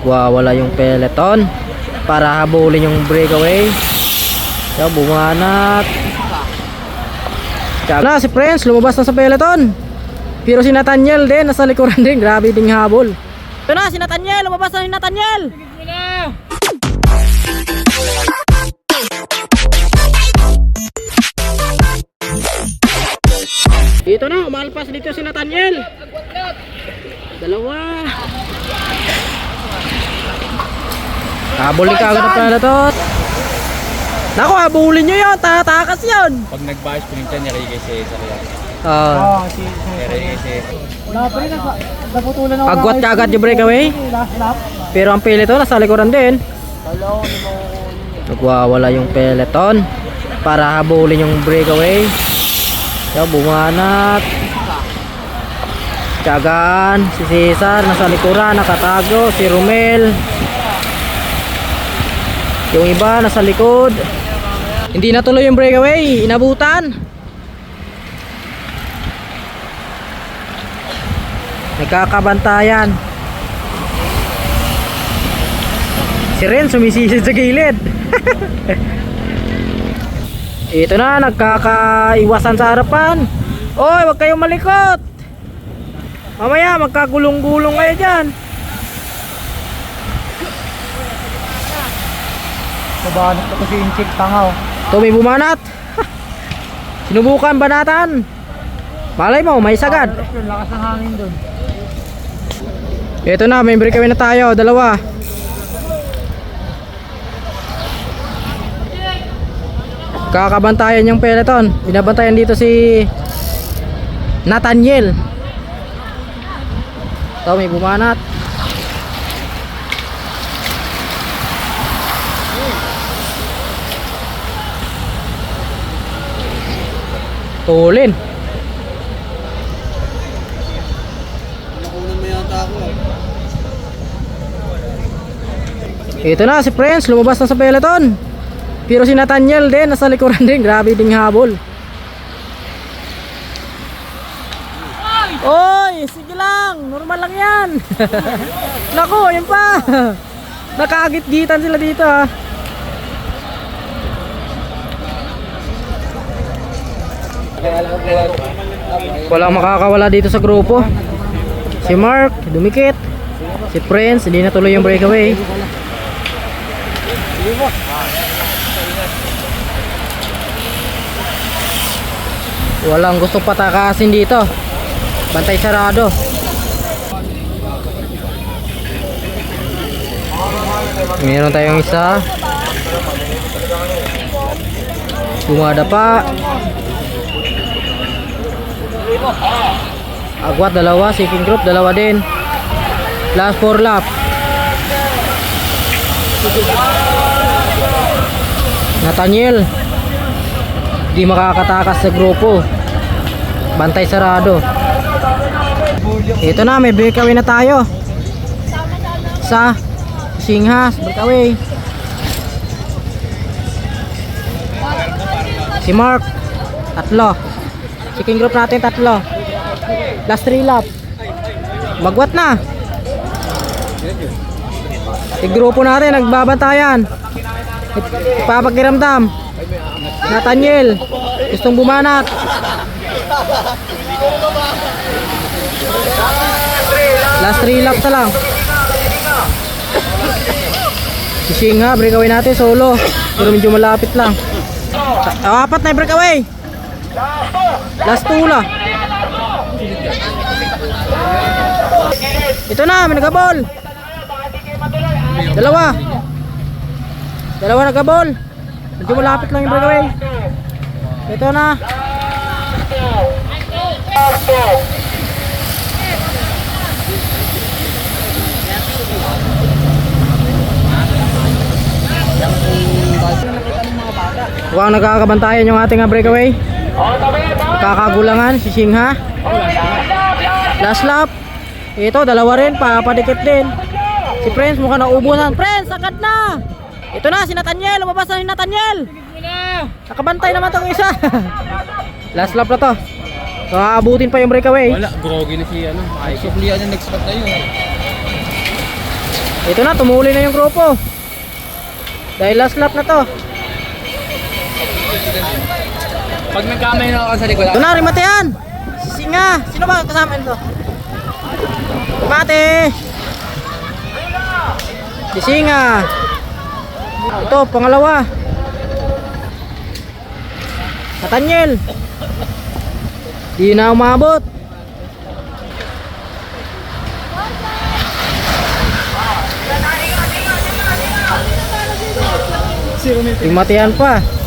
Wawala yung peloton para habulin yung breakaway. So, bumanat. Na si Prince lumabas na sa peloton. Pero si Nathaniel din nasa likuran din. Grabe ding habol. Ito na si Nathaniel, lumabas na si Nathaniel. Dito na, umalpas dito si Nathaniel. Dalawa. Habulin ka agad ang peloton. Naku, habulin nyo yun. Tatakas yun. Pag nag-bash, pininta niya kay Cesar yan. Wala pa rin, naputulan ako. Agwat ka agad yung breakaway. Pero ang peloton nasa likuran din. Nagwawala yung peloton para habulin yung breakaway. So, bumanat. Tiyagaan si Cesar nasa likuran, nakatago si Romel. Yung iba nasa likod. Hindi natuloy yung breakaway, inabutan. Nagkakabantayan. Si Ren sumisisid sa gilid. Ito na, nagkakaiwasan sa harapan. Oy, wag kayong malikot. Mamaya magkagulong-gulong kayo dyan. Mabanat ko si Inchik, tangaw. Ito may bumanat. Sinubukan banatan. Malay mo, may sagad. Yung lakas ng hangin dun. Ito na, may breakaway na tayo, dalawa. Kakabantayan yung peloton. Binabantayan dito si Nathaniel. Ito may bumanat. Tulin. Nakunan mo yata ako. Ito na si Prince, lumabas na sa peloton. Pero si Nathaniel din nasa likuran din. Grabe ding habol. Oy, sige lang, normal lang yan. Naku, yun pa. Nakagit-gitan sila dito ha. Walang makakawala dito sa grupo. Si Mark, dumikit. Si Prince, hindi natuloy yung breakaway. Walang gusto patakasin dito. Bantay sarado. Meron tayong isa. Bumada pa. Agwat dalawa, second group dalawa din. Last 4 lap. Nathaniel di makakatakas sa grupo. Bantay sarado. Ito na, may breakaway na tayo. Sa Singhas, breakaway. Si Mark, tatlo. Second group natin, tatlo. Last 3 lap. Magwat na. Yung grupo natin, nagbabantayan. Ipapakiramdam. Nathaniel, gustong bumanat. Last 3 laps na lang. Si Singha, breakaway natin, solo. Pero medyo malapit lang. Apat na yung breakaway. Last 2 lang. Ito na, may nagabol. Dalawa nagabol. Medyo malapit lang yung breakaway. Ito na. Huwag nagkakabantayan yung ating breakaway. Kakagulangan si Singha. Last lap. Ito, dalawa rin, papadikit din. Si Prince mukhang naubusan. Prince, agad na. Ito na, si Nathaniel. Lumabas na si Nathaniel. Nakabantay naman itong isa. Last lap na to. So, aabutin pa yung breakaway. Wala, groggy na si ano. Ay, suklian niya nag-spot na yun. Ito na, tumuli na yung grupo. Dahil last lap na to. Pag nagkamay na ako sa likod, Ito na, rimate yan. Singa. Sino ba kasama nito? Rimate. Si Singa. Ito, pangalawa. Nathaniel. Di na umabot. Rimate yan pa.